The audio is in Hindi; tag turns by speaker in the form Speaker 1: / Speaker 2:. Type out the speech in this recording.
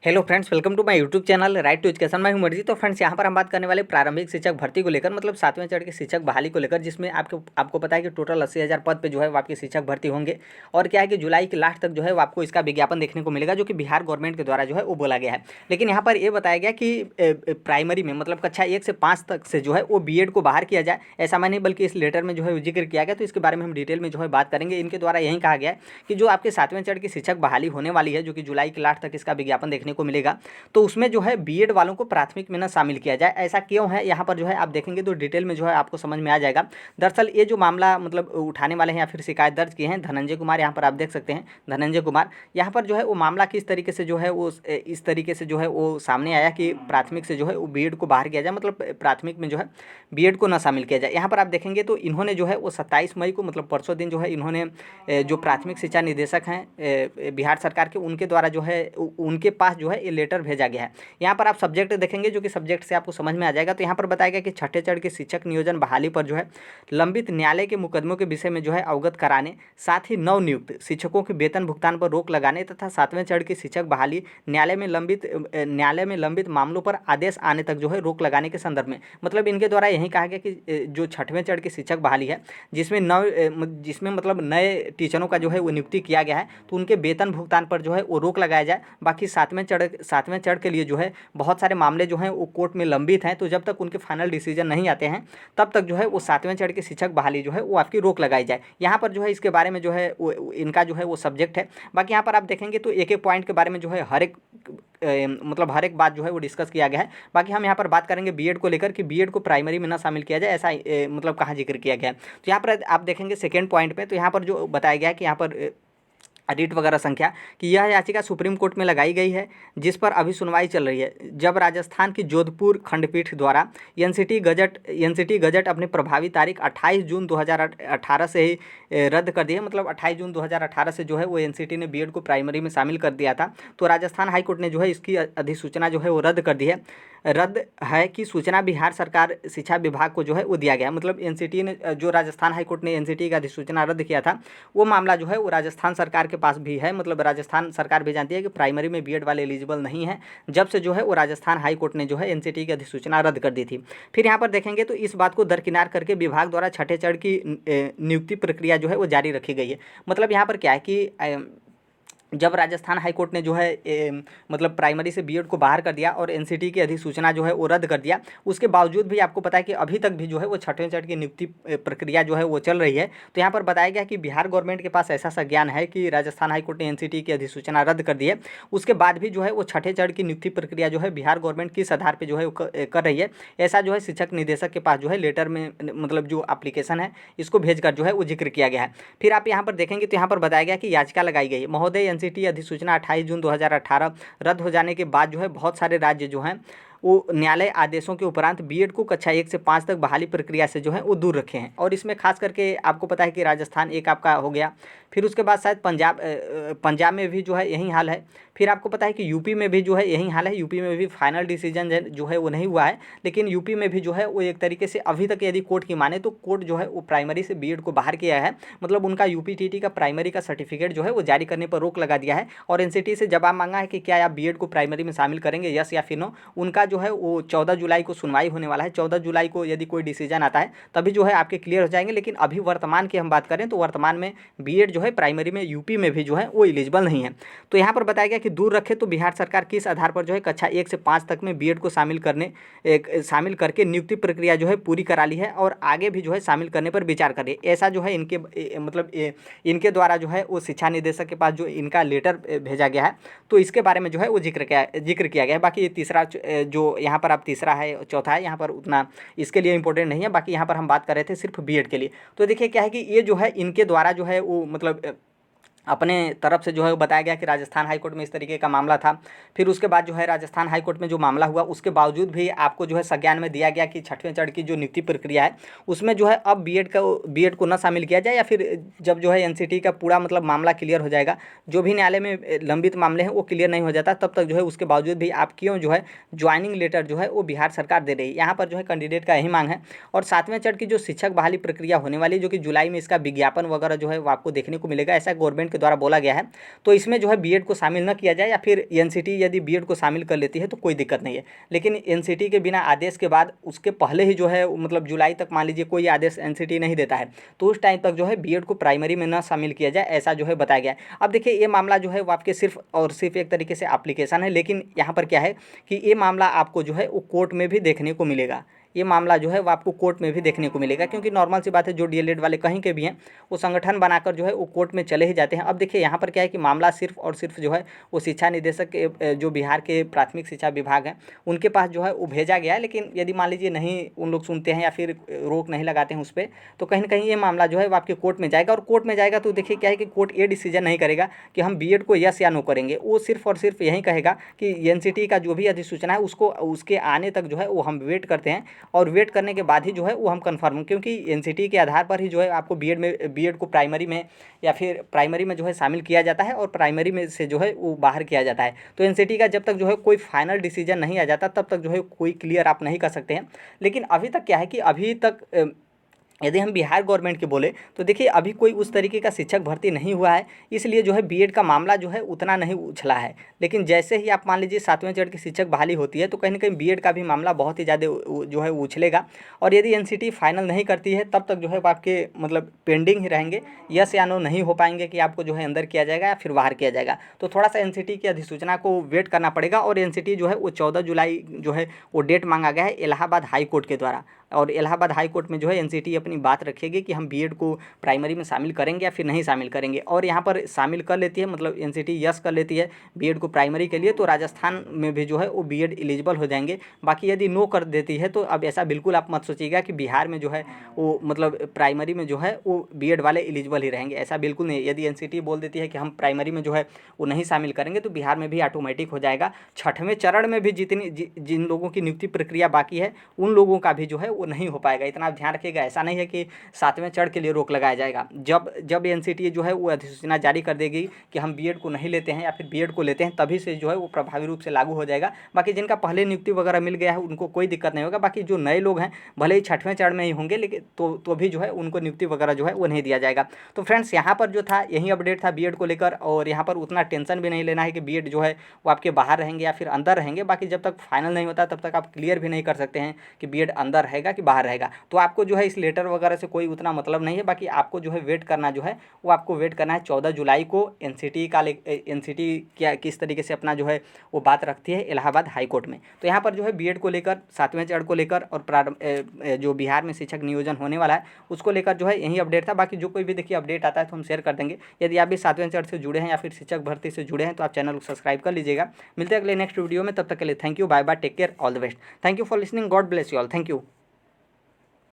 Speaker 1: Hello friends, welcome to my YouTube channel right to education. मैं हूं मर्जी। तो फ्रेंड्स, यहां पर हम बात करने वाले प्रारंभिक शिक्षक भर्ती को लेकर, मतलब 7वें चरण के शिक्षक बहाली को लेकर, जिसमें आपको पता है कि टोटल 80,000 पद पे जो है वो आपके शिक्षक भर्ती होंगे। और क्या है कि जुलाई के लास्ट तक जो है वो आपको इसका विज्ञापन देखने को मिलेगा, जो कि बिहार गवर्नमेंट के द्वारा जो है वो बोला गया है। लेकिन यहाँ पर ये बताया गया कि प्राइमरी में, मतलब कक्षा 1 से 5 तक से जो है वो बीएड को बाहर किया जाए, ऐसा मैं नहीं, बल्कि इस लेटर में जो है वो जिक्र किया गया। तो इसके बारे में हम डिटेल में जो है बात करेंगे। इनके द्वारा यही कहा गया है कि जो आपके 7वें चरण की शिक्षक बहाली होने वाली है, जो कि जुलाई के लास्ट तक इसका विज्ञापन देखने को मिलेगा, तो उसमें जो है बीएड वालों को प्राथमिक में ना शामिल किया जाए। ऐसा क्यों है, यहाँ पर जो है आप देखेंगे तो डिटेल में जो है आपको समझ में आ जाएगा। दरअसल ये जो मामला मतलब उठाने वाले हैं या फिर शिकायत दर्ज किए हैं धनंजय कुमार, यहाँ पर आप देख सकते हैं धनंजय कुमार। यहाँ पर जो है वो मामला किस तरीके से जो है वो इस तरीके से जो है वो सामने आया कि प्राथमिक से जो है वो बीएड को बाहर किया जाए, मतलब प्राथमिक में जो है बीएड को ना शामिल किया जाए। यहाँ पर आप देखेंगे तो इन्होंने जो है वो 27 मई को, मतलब परसों दिन जो है इन्होंने जो प्राथमिक शिक्षा निदेशक हैं बिहार सरकार के, उनके द्वारा जो है उनके पास जो है ये लेटर भेजा गया है। यहाँ पर आप सब्जेक्ट देखेंगे, जो कि सब्जेक्ट से आपको समझ में आ जाएगा। तो यहाँ पर बताया गया कि छठे चरण के शिक्षक नियोजन बहाली पर जो है लंबित न्यायालय के मुकदमों के विषय में जो है अवगत कराने, साथ ही नवनियुक्त शिक्षकों के वेतन भुगतान पर रोक लगाने तथा 7वें चरण की शिक्षक बहाली न्यायालय में लंबित मामलों पर आदेश आने तक जो है रोक लगाने के संदर्भ में, मतलब इनके द्वारा यही कहा गया कि जो छठवें चरण की शिक्षक बहाली है, जिसमें मतलब नए टीचरों का जो है वो नियुक्ति किया गया है, तो उनके वेतन भुगतान पर जो है वो रोक लगाया जाए। बाकी सातवें चरण के लिए जो है बहुत सारे मामले जो हैं वो कोर्ट में लंबित हैं, तो जब तक उनके फाइनल डिसीजन नहीं आते हैं तब तक जो है वो 7वें चरण के शिक्षक बहाली जो है वो आपकी रोक लगाई जाए। यहाँ पर जो है इसके बारे में जो है वो इनका जो है वो सब्जेक्ट है। बाकी यहाँ पर आप देखेंगे तो एक एक पॉइंट के बारे में जो है मतलब हर एक बात जो है वो डिस्कस किया गया है। बाकी हम यहाँ पर बात करेंगे बीएड को लेकर कि बीएड को प्राइमरी में ना शामिल किया जाए, ऐसा मतलब कहाँ जिक्र किया गया है। तो यहाँ पर आप देखेंगे सेकेंड पॉइंट पे, तो यहाँ पर जो बताया गया है कि यहाँ पर रिट वगैरह संख्या कि यह याचिका सुप्रीम कोर्ट में लगाई गई है, जिस पर अभी सुनवाई चल रही है। जब राजस्थान की जोधपुर खंडपीठ द्वारा एनसीटी गजट अपनी प्रभावी तारीख 28 जून 2018 से ही रद्द कर दी है, मतलब 28 जून 2018 से जो है वो एनसीटी ने बीएड को प्राइमरी में शामिल कर दिया था। तो राजस्थान हाईकोर्ट ने जो है इसकी अधिसूचना जो है वो रद्द कर दी है। रद्द है कि सूचना बिहार सरकार शिक्षा विभाग को जो है वो दिया गया, मतलब एनसीटी ने जो राजस्थान हाईकोर्ट ने एनसीटी का अधिसूचना रद्द किया था, वो मामला जो है वो राजस्थान सरकार के पास भी है। मतलब राजस्थान सरकार भी जानती है कि प्राइमरी में बीएड वाले एलिजिबल नहीं है, जब से जो है वो राजस्थान हाई कोर्ट ने जो है एनसीटी की अधिसूचना रद्द कर दी थी। फिर यहाँ पर देखेंगे तो इस बात को दरकिनार करके विभाग द्वारा छठे चरण की नियुक्ति प्रक्रिया जो है वो जारी रखी गई है। मतलब यहाँ पर क्या है कि जब राजस्थान हाईकोर्ट ने जो है मतलब प्राइमरी से बीएड को बाहर कर दिया और एनसीटी की अधिसूचना जो है वो रद्द कर दिया, उसके बावजूद भी आपको पता है कि अभी तक भी जो है वो छठवें चरण की नियुक्ति प्रक्रिया जो है वो चल रही है। तो यहाँ पर बताया गया कि बिहार गवर्नमेंट के पास ऐसा संज्ञान है कि राजस्थान हाईकोर्ट ने एनसीटी की अधिसूचना रद्द कर दी है, उसके बाद भी जो है वो छठे चरण की नियुक्ति प्रक्रिया जो है बिहार गवर्नमेंट किस आधार पर जो है कर रही है, ऐसा जो है शिक्षक निदेशक के पास जो है लेटर में मतलब जो एप्लीकेशन है इसको भेजकर जो है वो जिक्र किया गया है। फिर आप यहाँ पर देखेंगे तो यहाँ पर बताया गया कि याचिका लगाई गई है। महोदय, एनसीटी अधिसूचना 28 जून 2018 रद्द हो जाने के बाद जो है बहुत सारे राज्य जो हैं वो न्यायालय आदेशों के उपरांत बीएड को कक्षा 1 से 5 तक बहाली प्रक्रिया से जो है वो दूर रखे हैं। और इसमें खास करके आपको पता है कि राजस्थान एक आपका हो गया, फिर उसके बाद शायद पंजाब में भी जो है यही हाल है। फिर आपको पता है कि यूपी में भी जो है यही हाल है। यूपी में भी फाइनल डिसीजन जो है वो नहीं हुआ है, लेकिन यूपी में भी जो है वो एक तरीके से अभी तक यदि कोर्ट की माने तो कोर्ट जो है वो प्राइमरी से बीएड को बाहर किया है, मतलब उनका यूपीटीटी का प्राइमरी का सर्टिफिकेट जो है वो जारी करने पर रोक लगा दिया है। और एनसीटी से जवाब मांगा है कि क्या आप बीएड को प्राइमरी में शामिल करेंगे, यस या फिर नो। उनका जो है वो 14 जुलाई को सुनवाई होने वाला है। 14 जुलाई को यदि कोई डिसीजन आता है तभी जो है आपके क्लियर हो जाएंगे। लेकिन अभी वर्तमान की हम बात करें तो वर्तमान में बीएड जो है प्राइमरी में यूपी में भी जो है वो एलिजिबल नहीं है। तो यहाँ पर बताया गया कि दूर रखे तो बिहार सरकार किस आधार पर जो है कक्षा 1 से 5 तक में बीएड को शामिल करके नियुक्ति प्रक्रिया जो है पूरी करा ली है और आगे भी जो है शामिल करने पर विचार करे, ऐसा जो है इनके द्वारा जो है वो शिक्षा निदेशक के पास जो इनका लेटर भेजा गया है, तो इसके बारे में जो है वो जिक्र किया गया है। बाकी ये तीसरा जो यहाँ पर आप तीसरा है चौथा है, यहाँ पर उतना इसके लिए इंपॉर्टेंट नहीं है। बाकी यहाँ पर हम बात कर रहे थे सिर्फ बीएड के लिए। तो देखिए क्या है कि ये जो है इनके द्वारा जो है वो मतलब अपने तरफ से जो है वो बताया गया कि राजस्थान हाईकोर्ट में इस तरीके का मामला था। फिर उसके बाद जो है राजस्थान हाईकोर्ट में जो मामला हुआ उसके बावजूद भी आपको जो है संज्ञान में दिया गया कि छठवें चरण की जो नियुक्ति प्रक्रिया है उसमें जो है अब बीएड को न शामिल किया जाए, या फिर जब जो है एनसीटी का पूरा मतलब मामला क्लियर हो जाएगा, जो भी न्यायालय में लंबित मामले हैं वो क्लियर नहीं हो जाता तब तक जो है उसके बावजूद भी आप क्यों जो है ज्वाइनिंग लेटर जो है वो बिहार सरकार दे रही है। यहाँ पर जो है कैंडिडेट का यही मांग है। और 7वें चरण की जो शिक्षक बहाली प्रक्रिया होने वाली है, जो कि जुलाई में इसका विज्ञापन वगैरह जो है वो आपको देखने को मिलेगा, ऐसा गवर्नमेंट गवर्नमेंट के द्वारा बोला गया है। तो इसमें जो है बीएड को शामिल न किया जाए, या फिर एनसीटी यदि बीएड को शामिल कर लेती है तो कोई दिक्कत नहीं है। लेकिन एनसीटी के बिना आदेश के बाद उसके पहले ही जो है मतलब जुलाई तक मान लीजिए कोई आदेश एनसीटी नहीं देता है, तो उस टाइम तक जो है बीएड को प्राइमरी में न शामिल किया जाए, ऐसा जो है बताया गया है। अब देखिए ये मामला जो है वो आपके सिर्फ और सिर्फ एक तरीके से एप्लीकेशन है, लेकिन यहाँ पर क्या है कि ये मामला आपको जो है वो कोर्ट में भी देखने को मिलेगा। ये मामला जो है वो आपको कोर्ट में भी देखने को मिलेगा, क्योंकि नॉर्मल सी बात है जो डीएलएड वाले कहीं के भी हैं वो संगठन बनाकर जो है वो कोर्ट में चले ही जाते हैं। अब देखिए यहाँ पर क्या है कि मामला सिर्फ और सिर्फ जो है वो शिक्षा निदेशक के जो बिहार के प्राथमिक शिक्षा विभाग हैं उनके पास जो है वो भेजा गया है। लेकिन यदि मान लीजिए नहीं उन लोग सुनते हैं या फिर रोक नहीं लगाते हैं उस पर, तो कहीं ना कहीं ये मामला जो है वो आपके कोर्ट में जाएगा। और कोर्ट में जाएगा तो देखिए क्या है कि कोर्ट ये डिसीजन नहीं करेगा कि हम बीएड को यस या नो करेंगे, वो सिर्फ और सिर्फ यही कहेगा कि एनसीटी का जो भी अधिसूचना है उसको उसके आने तक जो है वो हम वेट करते हैं, और वेट करने के बाद ही जो है वो हम कंफर्म, क्योंकि एनसीटी के आधार पर ही जो है आपको बीएड को प्राइमरी में या फिर प्राइमरी में जो है शामिल किया जाता है और प्राइमरी में से जो है वो बाहर किया जाता है। तो एनसीटी का जब तक जो है कोई फाइनल डिसीजन नहीं आ जाता तब तक जो है कोई क्लियर आप नहीं कर सकते हैं। लेकिन अभी तक क्या है कि अभी तक यदि हम बिहार गवर्नमेंट के बोले तो देखिए अभी कोई उस तरीके का शिक्षक भर्ती नहीं हुआ है, इसलिए जो है बीएड का मामला जो है उतना नहीं उछला है। लेकिन जैसे ही आप मान लीजिए 7वें चरण की शिक्षक बहाली होती है तो कहीं ना कहीं बीएड का भी मामला बहुत ही ज़्यादा जो है उछलेगा। और यदि एनसीटी फाइनल नहीं करती है तब तक जो है वो आपके मतलब पेंडिंग ही रहेंगे, यस या नो नहीं हो पाएंगे कि आपको जो है अंदर किया जाएगा या फिर बाहर किया जाएगा। तो थोड़ा सा एनसीटी की अधिसूचना को वेट करना पड़ेगा। और एनसीटी जो है वो 14 जुलाई जो है वो डेट मांगा गया है इलाहाबाद हाई कोर्ट के द्वारा, और इलाहाबाद हाई कोर्ट में जो है एनसीटी अपनी बात रखेगी कि हम बीएड को प्राइमरी में शामिल करेंगे या फिर नहीं शामिल करेंगे। और यहाँ पर शामिल कर लेती है, मतलब एनसीटी यस कर लेती है बीएड को प्राइमरी के लिए, तो राजस्थान में भी जो है वो बीएड एलिजिबल हो जाएंगे। बाकी यदि नो कर देती है तो अब ऐसा बिल्कुल आप मत सोचिएगा कि बिहार में जो है वो मतलब प्राइमरी में जो है वो बीएड वाले एलिजिबल ही रहेंगे, ऐसा बिल्कुल नहीं। यदि एनसीटी बोल देती है कि हम प्राइमरी में जो है वो नहीं शामिल करेंगे तो बिहार में भी ऑटोमेटिक हो जाएगा। 6वें चरण में भी जिन लोगों की नियुक्ति प्रक्रिया बाकी है उन लोगों का भी जो है वो नहीं हो पाएगा। इतना आप ध्यान रखिएगा, ऐसा नहीं है कि 7वें चरण के लिए रोक लगाया जाएगा। जब एनसीटी जो है वो अधिसूचना जारी कर देगी कि हम बीएड को नहीं लेते हैं या फिर बीएड को लेते हैं, तभी से जो है वो प्रभावी रूप से लागू हो जाएगा। बाकी जिनका पहले नियुक्ति वगैरह मिल गया है उनको कोई दिक्कत नहीं होगा। बाकी जो नए लोग हैं भले ही 6वें चरण में ही होंगे, लेकिन तो भी जो है उनको नियुक्ति वगैरह जो है वो नहीं दिया जाएगा। तो फ्रेंड्स यहाँ पर जो था यही अपडेट था बीएड को लेकर, और यहाँ पर उतना टेंशन भी नहीं लेना है कि बीएड जो है वो आपके बाहर रहेंगे या फिर अंदर रहेंगे। बाकी जब तक फाइनल नहीं होता तब तक आप क्लियर भी नहीं कर सकते हैं कि बीएड अंदर रहेगा कि बाहर रहेगा। तो आपको जो है इस लेटर वगैरह से कोई उतना मतलब नहीं है। बाकी आपको जो है वेट करना जो है वो आपको वेट करना है 14 जुलाई को एनसीटी क्या किस तरीके से अपना जो है वो बात रखती है इलाहाबाद हाई कोर्ट में। तो यहाँ पर जो है बीएड को लेकर 7वें चरण को लेकर और जो बिहार में शिक्षक नियोजन होने वाला है उसको लेकर जो है यही अपडेट था। बाकी जो कोई भी देखिए अपडेट आता है तो हम शेयर कर देंगे। यदि आप भी 7वें चरण से जुड़े हैं या फिर शिक्षक भर्ती से जुड़े हैं तो आप चैनल को सब्सक्राइब कर लीजिएगा। मिलते हैं अगले नेक्स्ट वीडियो में, तब तक के लिए thank you, bye bye, take care, all the best. Thank you for listening, God bless you all, thank you.